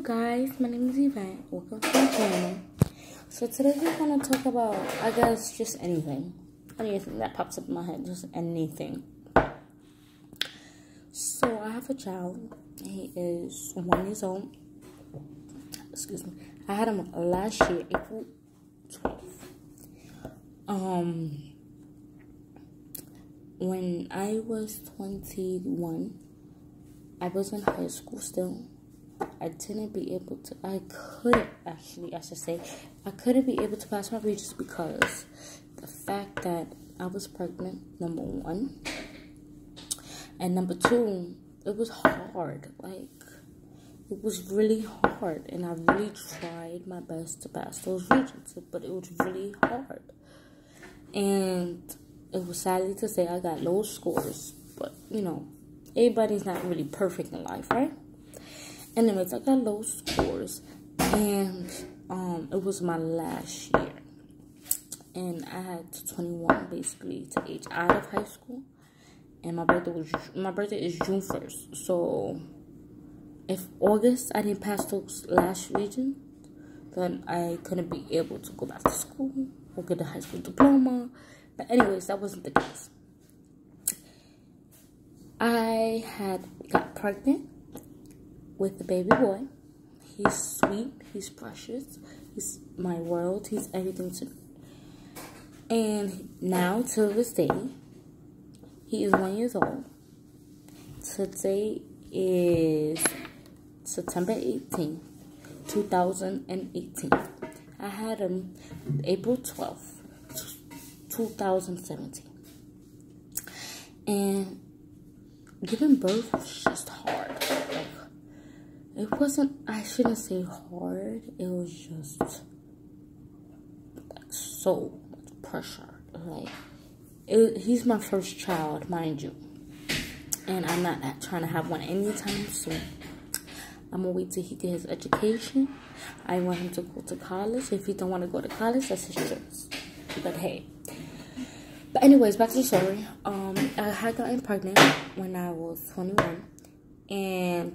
guys, my name is Yvette. Welcome to my channel. So today we're going to talk about, I guess, just anything that pops up in my head, just anything. So I have a child. He is 1 year old. Excuse me. I had him last year, April 12th. When I was 21, I was in high school still. I couldn't be able to pass my Regents because the fact that I was pregnant, number one. And number two, it was hard. It was really hard. And I really tried my best to pass those Regents, but it was really hard. And it was sadly to say I got low scores. But, everybody's not really perfect in life, right? Anyways, I got low scores, and it was my last year, and I had 21 basically to age out of high school, and my birthday is June 1st. So if August I didn't pass those last Regents, then I couldn't be able to go back to school or get a high school diploma. But anyways, that wasn't the case. I got pregnant with the baby boy. He's sweet, he's precious, he's my world, he's everything to me. And now, to this day, he is 1 year old. Today is September 18th, 2018. I had him April 12th, 2017. And giving birth was just hard. It wasn't, I shouldn't say hard, it was just so much pressure. He's my first child, mind you, and I'm not trying to have one anytime soon. I'm gonna wait till he gets his education. I want him to go to college. If he don't want to go to college, that's his choice. But hey. But anyways, back to the story. I had gotten pregnant when I was 21, and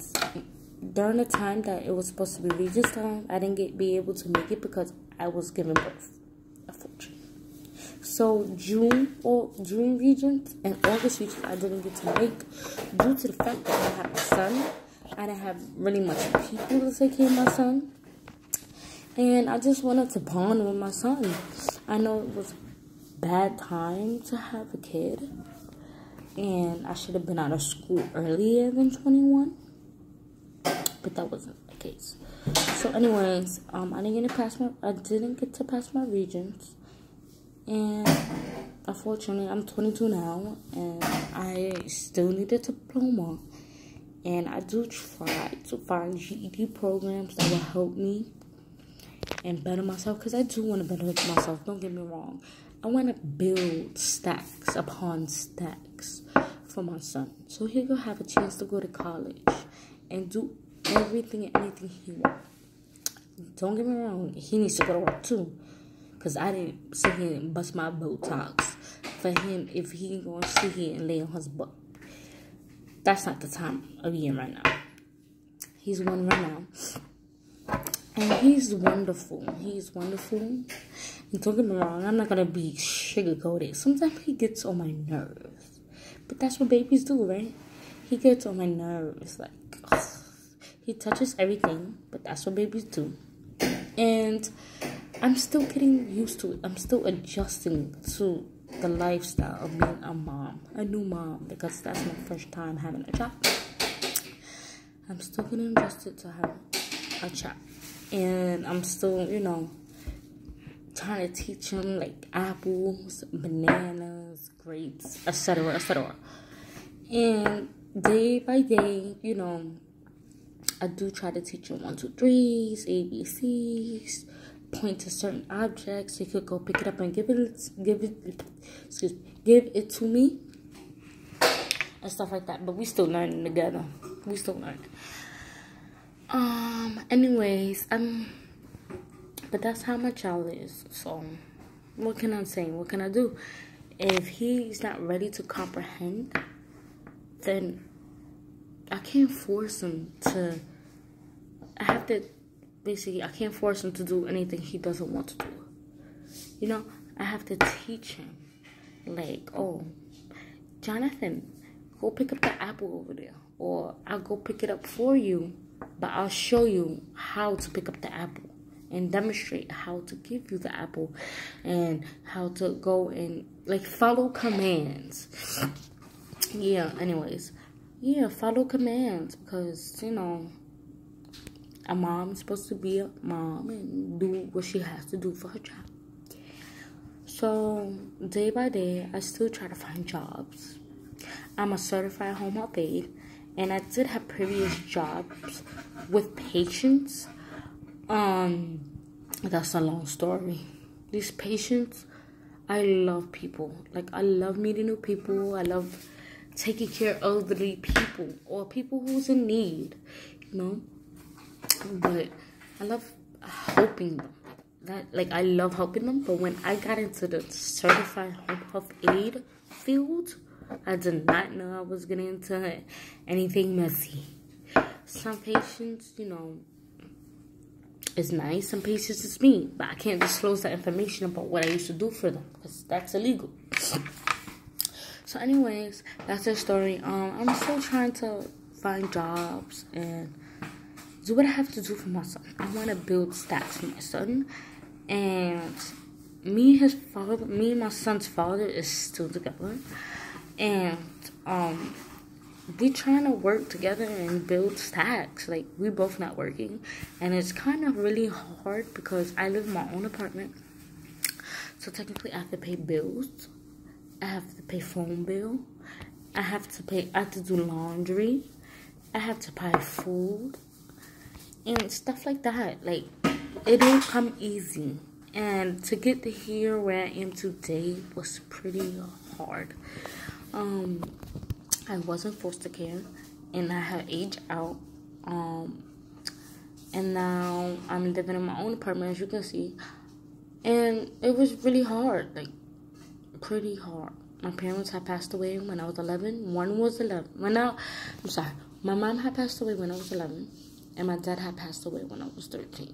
during the time that it was supposed to be Regents time, I didn't be able to make it because I was giving birth, unfortunately. So June Regents and August Regents I didn't get to make due to the fact that I had my son. I didn't have really much people to take care of my son, and I just wanted to bond with my son. I know it was a bad time to have a kid, and I should have been out of school earlier than 21. But that wasn't the case. So anyways, I didn't get to pass my Regents, and unfortunately I'm 22 now, and I still need a diploma. And I do try to find GED programs that will help me and better myself, because I do want to better myself, don't get me wrong. I want to build stacks upon stacks for my son, so he will have a chance to go to college and do everything and anything he wants. Don't get me wrong, he needs to go to work too, because I didn't sit here and bust my Botox for him if he ain't going to sit here and lay on his butt. That's not the time of year right now. He's one right now, and he's wonderful. He's wonderful. And don't get me wrong, I'm not going to be sugar-coated. Sometimes he gets on my nerves, but that's what babies do, right? He gets on my nerves, he touches everything, but that's what babies do. And I'm still getting used to it. I'm still adjusting to the lifestyle of being a mom, a new mom, because that's my first time having a child. I'm still getting adjusted to having a child. And I'm still, trying to teach him apples, bananas, grapes, etc., etc. And day by day, I do try to teach him 1, 2, 3s, ABCs, point to certain objects. He could go pick it up and give it to me, and stuff like that. But we still learning together. We still learning. Anyways, but that's how my child is. So, what can I say? What can I do? If he's not ready to comprehend, then I can't force him to I have to, basically, I can't force him to do anything he doesn't want to do. You know, I have to teach him. Like, oh, Jonathan, go pick up the apple over there. Or I'll go pick it up for you, but I'll show you how to pick up the apple and demonstrate how to give you the apple and how to go and, like, follow commands. Yeah, anyways. Yeah, follow commands because, you know, a mom is supposed to be a mom and do what she has to do for her job. So, day by day, I still try to find jobs. I'm a certified home health aide, and I did have previous jobs with patients. That's a long story. These patients, I love people. Like, I love meeting new people. I love taking care of elderly people or people who's in need, you know. But I love helping them. I love helping them. But when I got into the certified home health aide field, I did not know I was getting into anything messy. Some patients, you know, is nice. Some patients is mean. But I can't disclose that information about what I used to do for them because that's illegal. So anyways, that's the story. I'm still trying to find jobs and do what I have to do for my son. I want to build stacks for my son. And me and my son's father is still together. And we trying to work together and build stacks. Like, we both not working. And it's kind of really hard because I live in my own apartment. So technically I have to pay bills. I have to pay phone bill. I have to do laundry. I have to buy food. And stuff like that. Like, it don't come easy. And to get to here where I am today was pretty hard. I was in foster care. And I had aged out. And now I'm living in my own apartment, as you can see. And it was really hard. Like, pretty hard. My parents had passed away when I was 11. One was 11. My mom had passed away when I was 11. And my dad had passed away when I was 13.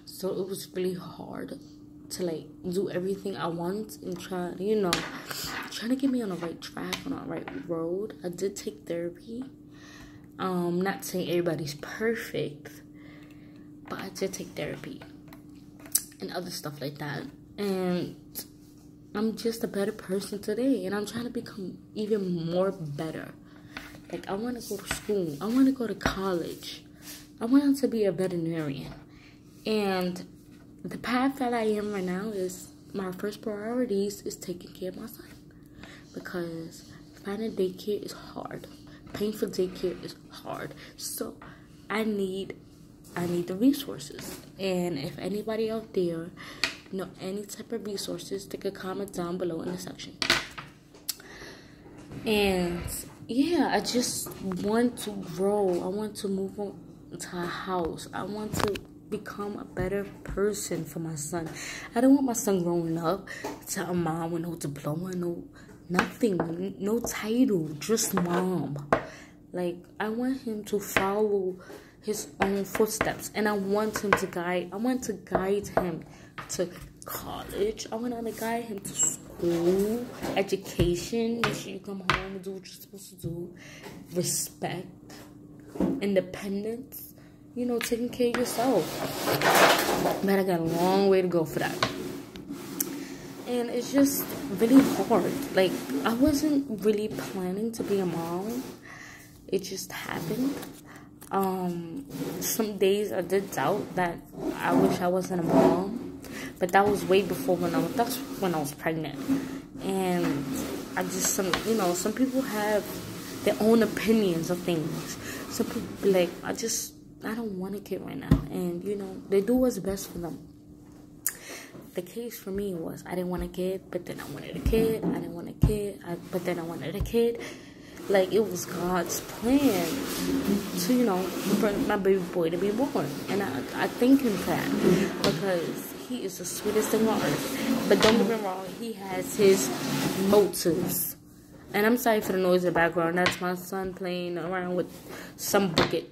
So it was really hard to, like, do everything I want and trying to get me on the right track, on the right road. I did take therapy. Not saying everybody's perfect, but I did take therapy and other stuff like that. And I'm just a better person today, and I'm trying to become even more better. Like, I want to go to school. I want to go to college. I want to be a veterinarian. And the path that I am right now is, my first priorities is taking care of my son. Because finding daycare is hard. Paying for daycare is hard. So, I need the resources. And if anybody out there know any type of resources, they could comment down below in the section. And yeah, I just want to grow. I want to move on to a house. I want to become a better person for my son. I don't want my son growing up to a mom with no diploma, no nothing, no title, just mom. Like, I want him to follow his own footsteps, and I want to guide him to college. I want to guide him to school, education. Make sure you come home and do what you're supposed to do. Respect, independence, taking care of yourself. But I got a long way to go for that. And it's just really hard. Like, I wasn't really planning to be a mom. It just happened. Some days I did doubt that I wish I wasn't a mom. But that was way before that's when I was pregnant. And I just, some people have their own opinions of things. Some people be like, I don't want a kid right now. And, they do what's best for them. The case for me was, I didn't want a kid, but then I wanted a kid. I didn't want a kid, but then I wanted a kid. Like, it was God's plan to, for my baby boy to be born. And I thank him for that, because he is the sweetest thing on earth. But don't get me wrong, he has his motives. And I'm sorry for the noise in the background. That's my son playing around with some bucket.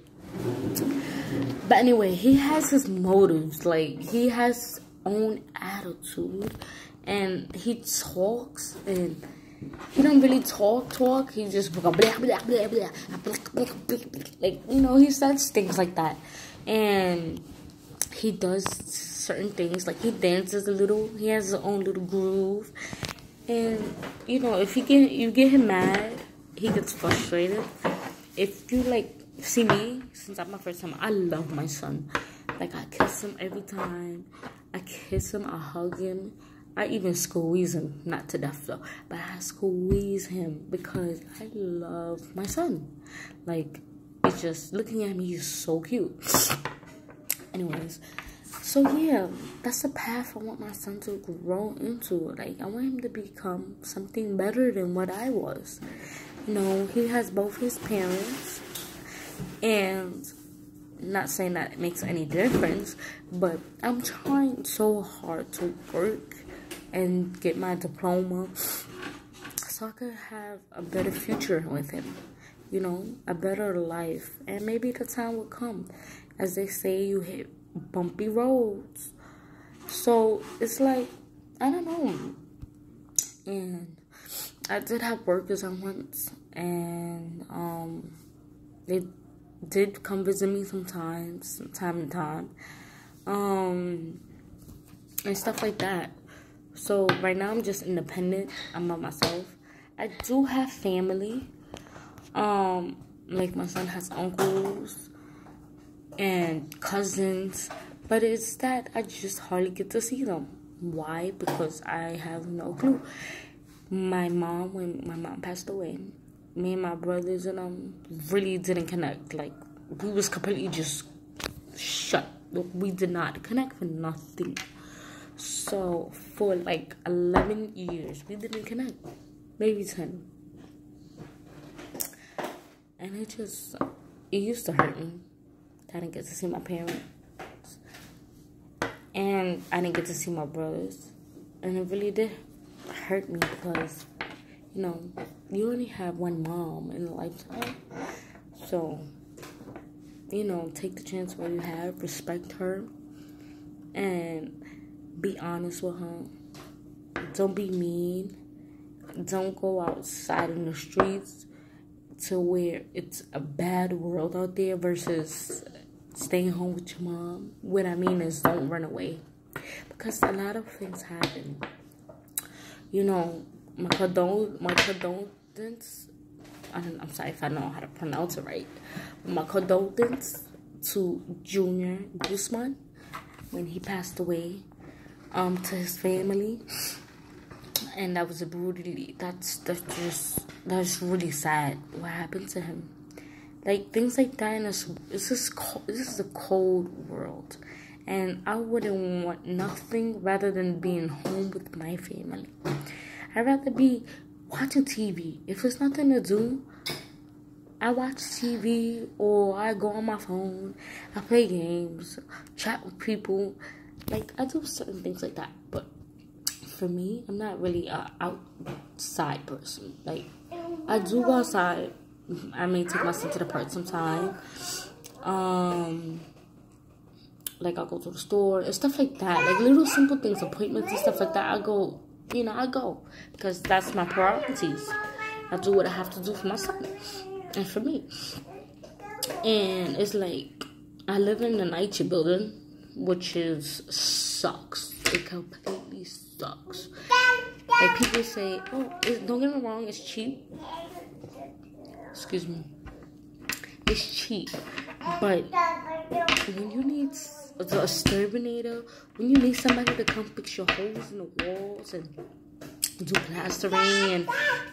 But anyway, he has his motives. Like, he has his own attitude. And he talks, and he don't really talk. He just blah, blah, blah, blah, blah, like, you know, he says things like that. And he does certain things, like he dances a little. He has his own little groove. And, you know, if you get him mad, he gets frustrated. If you, like, see me, since I'm my first time, I love my son. Like, I kiss him every time. I kiss him, I hug him. I even squeeze him, not to death though, but I squeeze him because I love my son. Like, it's just, looking at me, he's so cute. Anyways, so yeah, that's the path I want my son to grow into. Like, I want him to become something better than what I was. You know, he has both his parents, and not saying that it makes any difference, but I'm trying so hard to work and get my diploma so I could have a better future with him, you know, a better life. And maybe the time will come, as they say, you hit bumpy roads. So it's like, I don't know. And I did have workers on once, and they did come visit me sometimes, from time to time, and stuff like that. So right now I'm just independent. I'm by myself. I do have family. Like, my son has uncles and cousins, but it's that I just hardly get to see them. Why? Because I have no clue. When my mom passed away, me and my brothers and really didn't connect. Like, we was completely just shut. We did not connect for nothing. So, for like 11 years, we didn't connect. Maybe 10. And it used to hurt me. I didn't get to see my parents. And I didn't get to see my brothers. And it really did hurt me because, you know, you only have one mom in a lifetime. So, you know, take the chance while you have. Respect her. And be honest with her. Don't be mean. Don't go outside in the streets to where it's a bad world out there versus staying home with your mom. What I mean is, don't run away. Because a lot of things happen. You know, my condolences. I'm sorry if I know how to pronounce it right. My condolences to Junior Guzman when he passed away. To his family, and that was that's really sad what happened to him. Like, things like that, and this is a cold world, and I wouldn't want nothing rather than being home with my family. I'd rather be watching TV. If there's nothing to do, I watch TV, or I go on my phone, I play games, chat with people. Like, I do certain things like that, but for me, I'm not really a outside person. Like, I do go outside. I may take my son to the park sometime. Like, I'll go to the store and stuff like that. Like, little simple things, appointments and stuff like that. I go, because that's my priorities. I do what I have to do for my son and for me. And it's like, I live in an IT building, which sucks. It completely sucks. Like, people say, don't get me wrong, it's cheap. Excuse me. It's cheap. But when you need the exterminator, when you need somebody to come fix your holes in the walls and do plastering and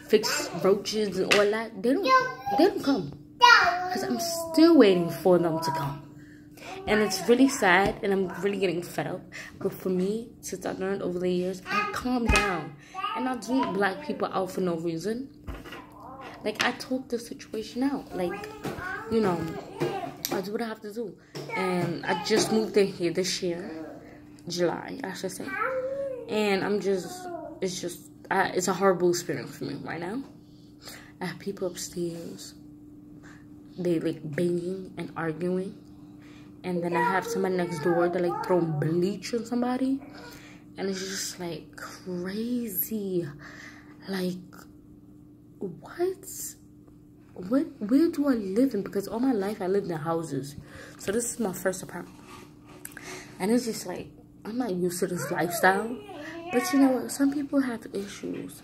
fix roaches and all that, they don't come. Because I'm still waiting for them to come. And it's really sad, and I'm really getting fed up. But for me, since I've learned over the years, I calm down. And I don't black people out for no reason. Like, I talk the situation out. Like, you know, I do what I have to do. And I just moved in here this year. July, I should say. And it's a horrible experience for me right now. I have people upstairs. they like banging and arguing. And then I have somebody next door that like throwing bleach on somebody. And it's just like crazy. Like, where do I live in? Because all my life I lived in houses. So this is my first apartment. And it's just like, I'm not used to this lifestyle. But you know what? Some people have issues.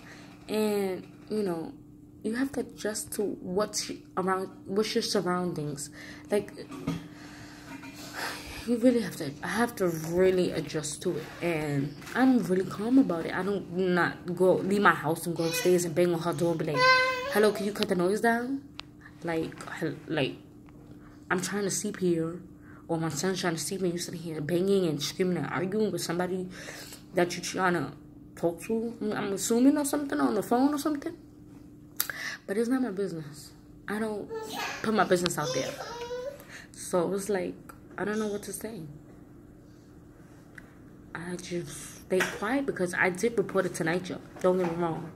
And, you know, you have to adjust to what's your surroundings. Like, you really have to, I have to really adjust to it. And I'm really calm about it. I don't leave my house and go upstairs and bang on her door and be like, hello, can you cut the noise down? Like, I'm trying to sleep here. Or my son's trying to sleep and you're sitting here banging and screaming and arguing with somebody that you're trying to talk to. I'm assuming or something on the phone or something. But it's not my business. I don't put my business out there. So it's like, I don't know what to say. I just stay quiet because I did report it Tonight Show. Don't get me wrong.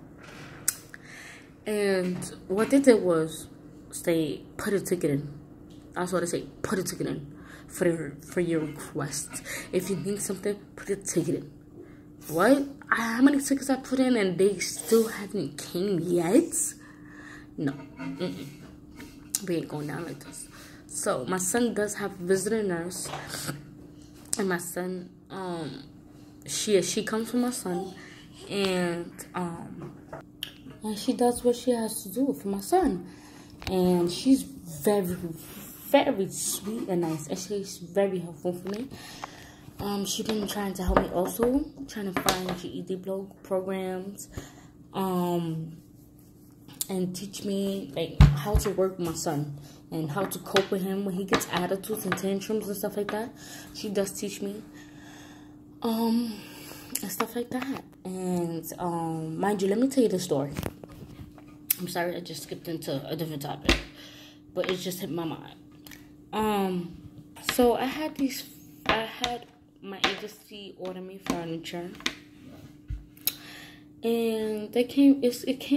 And what they did was put a ticket in. That's what I say. Put a ticket in for your request. If you need something, put a ticket in. What? How many tickets I put in and they still haven't came yet? No. We ain't going down like this. So my son does have a visitor nurse, and my son, she comes from my son, and she does what she has to do for my son, and she's very, very sweet and nice, and she's very helpful for me. She's been trying to help me also, trying to find GED programs, and teach me like how to work with my son and how to cope with him when he gets attitudes and tantrums and stuff like that. She does teach me and stuff like that. And mind you, let me tell you the story. I'm sorry I just skipped into a different topic, but it just hit my mind. So I had my agency order me furniture. And it came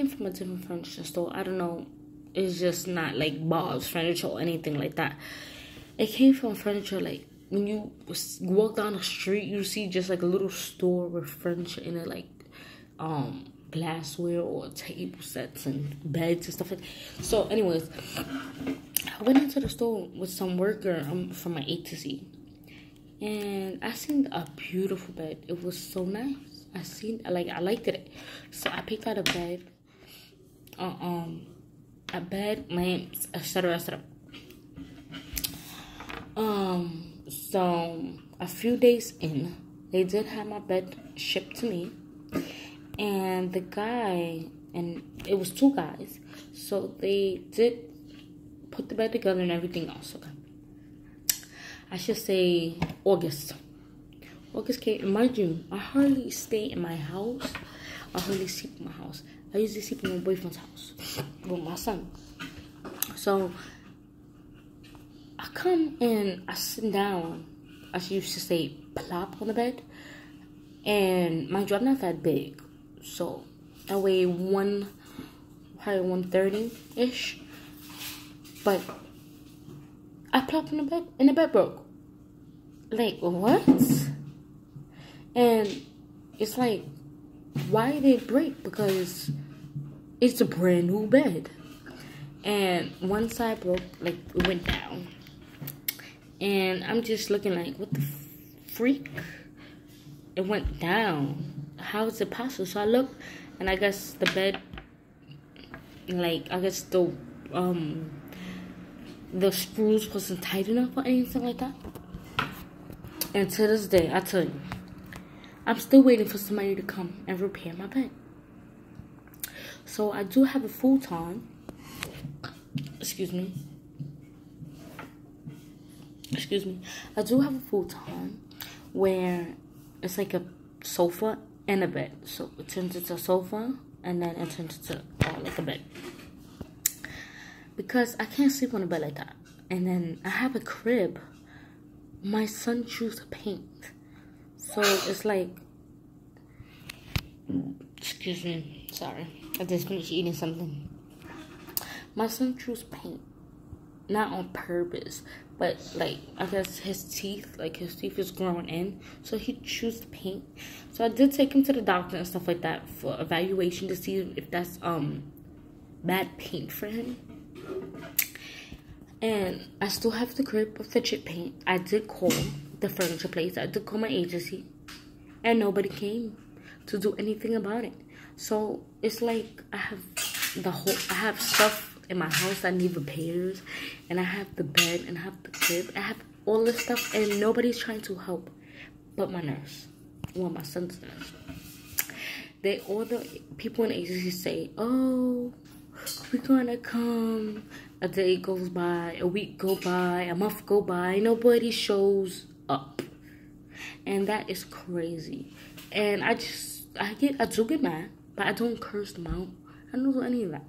from a different furniture store. I don't know. It's just not like Bob's Furniture or anything like that. It came from furniture like when you walk down the street, you see just like a little store with furniture in it, like glassware or table sets and beds and stuff like that. So anyways, I went into the store with some worker from my agency. And I seen a beautiful bed. It was so nice. I liked it. So I picked out a bed, lamps, etc. So a few days in, they did have my bed shipped to me, and the guy, and it was two guys, so they did put the bed together and everything else. Okay, I should say August came. Mind you, I hardly stay in my house. I hardly sleep in my house. I usually sleep in my boyfriend's house with my son. So I come and I sit down. I used to say plop on the bed. And mind you, I'm not that big. So I weigh probably 130-ish. But I plopped in the bed and the bed broke. Like, what? And it's like, why did it break? Because it's a brand new bed. And one side broke, like, it went down. And I'm just looking like, what the freak? It went down. How is it possible? So I look, and I guess the bed, like, I guess the screws wasn't tight enough or anything like that. And to this day, I tell you, I'm still waiting for somebody to come and repair my bed. So I do have a futon. Excuse me. I do have a futon where it's like a sofa and a bed. So it turns into a sofa and then it turns into like a bed. Because I can't sleep on a bed like that. And then I have a crib. My son chose to paint. So it's like, excuse me, sorry. I just finished eating something. My son chose paint. not on purpose, but like I guess his teeth is growing in, so he chews the paint. So I did take him to the doctor and stuff like that for evaluation to see if that's bad paint for him. And I still have the grip of the chip paint. I did call the furniture place. I did call my agency, and nobody came to do anything about it. So it's like I have stuff in my house that need repairs, and I have the bed, and I have the crib, I have all this stuff, and nobody's trying to help but my nurse. Well, my son's nurse. All the people in the agency say, oh, we're gonna come. A day goes by, a week go by, a month go by, nobody shows up. And that is crazy. And I do get mad, but I don't curse them out. I don't do any of that.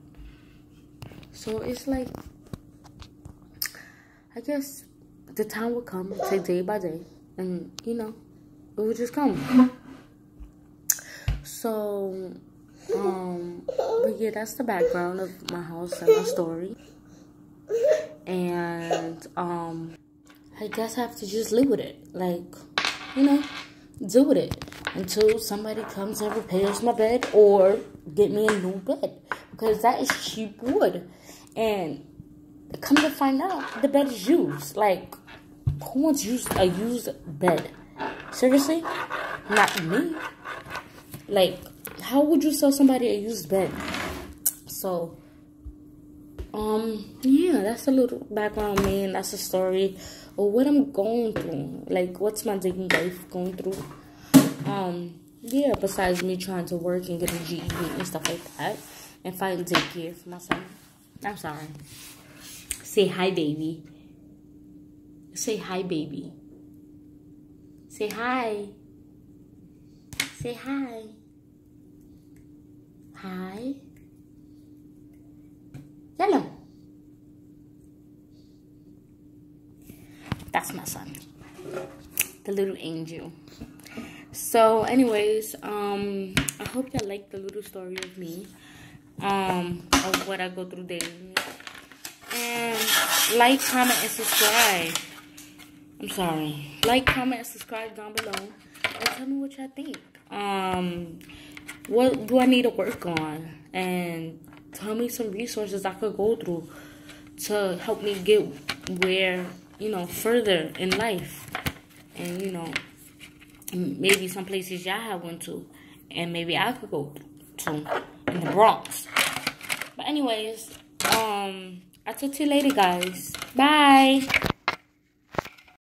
So it's like, I guess the time will come, take day by day, and you know, it will just come. So, but yeah, that's the background of my house and my story. And I guess I have to just live with it, like, you know, deal with it until somebody comes and repairs my bed or get me a new bed, because that is cheap wood. And come to find out, the bed is used. Like, who wants a used bed? Seriously? Not me. Like, how would you sell somebody a used bed? So, yeah, that's a little background on me, and that's a story of what I'm going through. Like, what's my dating life going through? Yeah, besides me trying to work and get a GED and stuff like that, and find daycare for my son. I'm sorry. Say hi, baby. Say hi, baby. Say hi. Say hi. Hi. Hello. That's my son. The little angel. So, anyways, I hope y'all like the little story of me. Of what I go through daily. And like, comment, and subscribe. I'm sorry. Like, comment, and subscribe down below. And tell me what y'all think. What do I need to work on? And tell me some resources I could go through to help me get where, you know, further in life. And, you know, maybe some places y'all have went to. And maybe I could go to in the Bronx. But anyways, I'll talk to you later, guys. Bye.